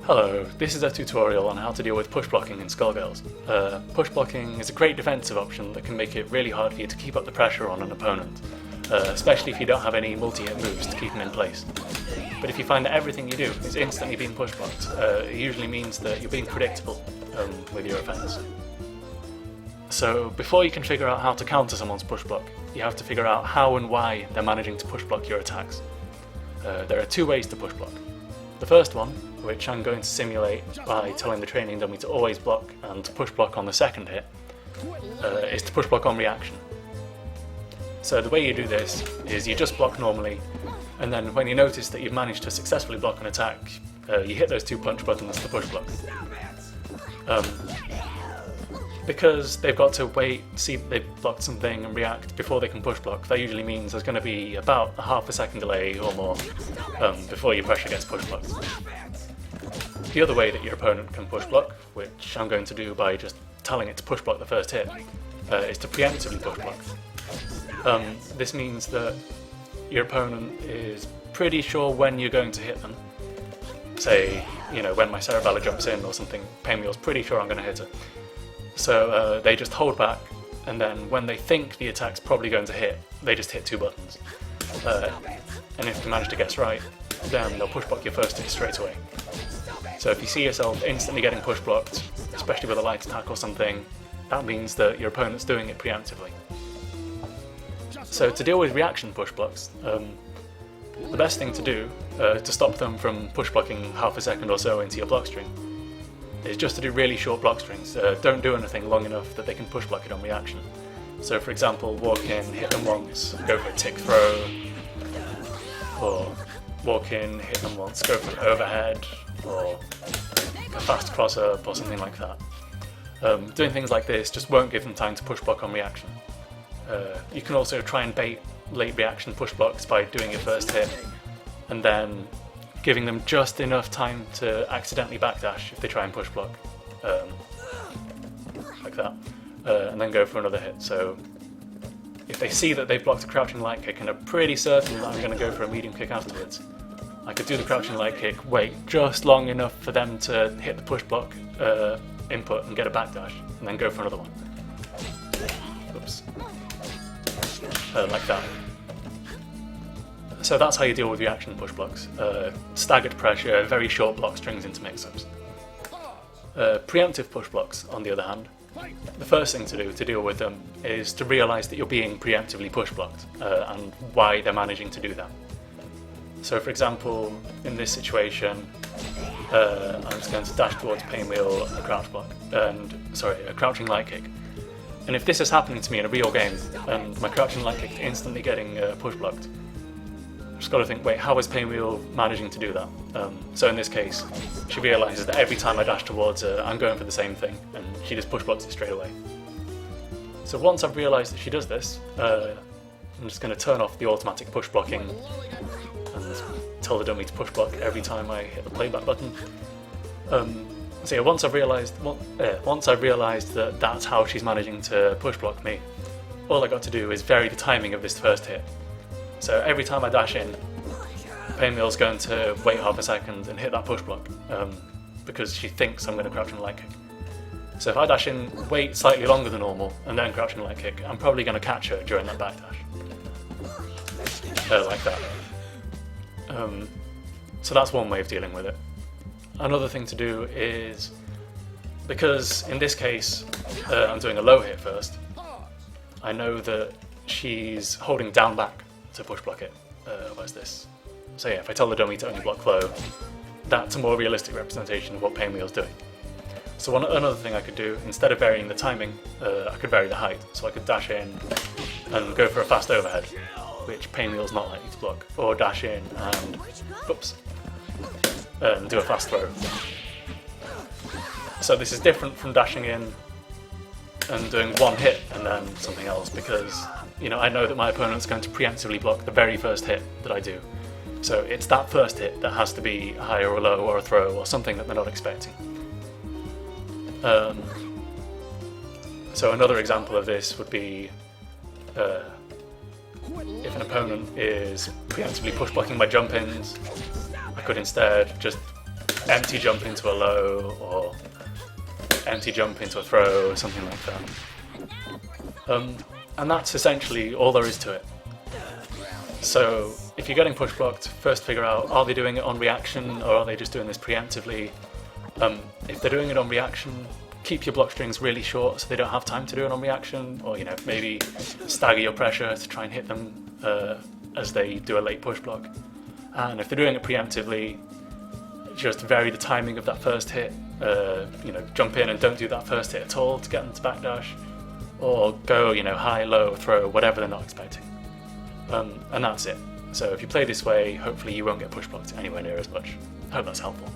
Hello, this is a tutorial on how to deal with push blocking in Skullgirls. Push blocking is a great defensive option that can make it really hard for you to keep up the pressure on an opponent, especially if you don't have any multi-hit moves to keep them in place. But if you find that everything you do is instantly being push blocked, it usually means that you're being predictable with your offense. So before you can figure out how to counter someone's push block, you have to figure out how and why they're managing to push block your attacks. There are two ways to push block. The first one, which I'm going to simulate by telling the training dummy to always block and to push block on the second hit, is to push block on reaction. So the way you do this is you just block normally, and then when you notice that you've managed to successfully block an attack, you hit those two punch buttons to push block. Because they've got to wait, see that they've blocked something and react before they can push block, that usually means there's going to be about a half a second delay or more before your pressure gets push blocked. The other way that your opponent can push block, which I'm going to do by just telling it to push block the first hit, is to preemptively push block. This means that your opponent is pretty sure when you're going to hit them. Say, when my Cerebella jumps in or something, Pinwheel's pretty sure I'm going to hit her. So they just hold back, and then when they think the attack's probably going to hit, they just hit two buttons. And if you manage to guess right, then they'll push block your first hit straight away. So if you see yourself instantly getting push blocked, especially with a light attack or something, that means that your opponent's doing it preemptively. So to deal with reaction push blocks, the best thing to do to stop them from push blocking half a second or so into your block string is just to do really short block strings. Don't do anything long enough that they can push block it on reaction. So for example, walk in, hit them once, go for a tick throw, or walk in, hit them once, go for an overhead, or a fast cross up or something like that. Doing things like this just won't give them time to push block on reaction. You can also try and bait late reaction push blocks by doing your first hit and then giving them just enough time to accidentally backdash if they try and push block, like that, and then go for another hit. So if they see that they've blocked a crouching light kick and are pretty certain that I'm going to go for a medium kick afterwards, I could do the crouching light kick, wait just long enough for them to hit the push block input and get a backdash, and then go for another one. Oops. Like that. So that's how you deal with reaction push blocks. Staggered pressure, very short block strings into mix-ups. Preemptive push blocks, on the other hand, the first thing to do to deal with them is to realise that you're being preemptively push blocked and why they're managing to do that. So for example, in this situation, I'm just going to dash towards Pinwheel and a crouch block, a crouching light kick. And if this is happening to me in a real game and my crouching light kick instantly getting push blocked, I've just got to think, wait, how is Pinwheel managing to do that? So in this case, she realises that every time I dash towards her, I'm going for the same thing, and she just push blocks it straight away. So once I've realised that she does this, I'm just going to turn off the automatic push blocking and tell the dummy to push block every time I hit the playback button. So yeah, once I've realised that that's how she's managing to push block me, all I got to do is vary the timing of this first hit. So every time I dash in, Pinwheel's going to wait half a second and hit that push block, because she thinks I'm going to crouch and light kick. So if I dash in, wait slightly longer than normal, and then crouch and light kick, I'm probably going to catch her during that backdash. Like that. So that's one way of dealing with it. Another thing to do is, because in this case I'm doing a low hit first, I know that she's holding down back to push block it. Where's this? So yeah, if I tell the dummy to only block low, that's a more realistic representation of what Pinwheel's doing. So another thing I could do, instead of varying the timing, I could vary the height. So I could dash in and go for a fast overhead, which Pinwheel's not likely to block, or dash in and do a fast throw. So this is different from dashing in and doing one hit and then something else, because I know that my opponent's going to preemptively block the very first hit that I do. So it's that first hit that has to be a high or a low or a throw or something that they're not expecting. So another example of this would be if an opponent is preemptively push blocking my jump ins, I could instead just empty jump into a low, or empty jump into a throw, or something like that. And that's essentially all there is to it. So if you're getting push blocked, first figure out, are they doing it on reaction, or are they just doing this preemptively? If they're doing it on reaction, keep your block strings really short so they don't have time to do it on reaction, or maybe stagger your pressure to try and hit them as they do a late push block. And if they're doing it preemptively, just vary the timing of that first hit. Jump in and don't do that first hit at all to get them to backdash, or go high, low, throw, whatever they're not expecting. And that's it. So if you play this way, hopefully you won't get push blocked anywhere near as much. I hope that's helpful.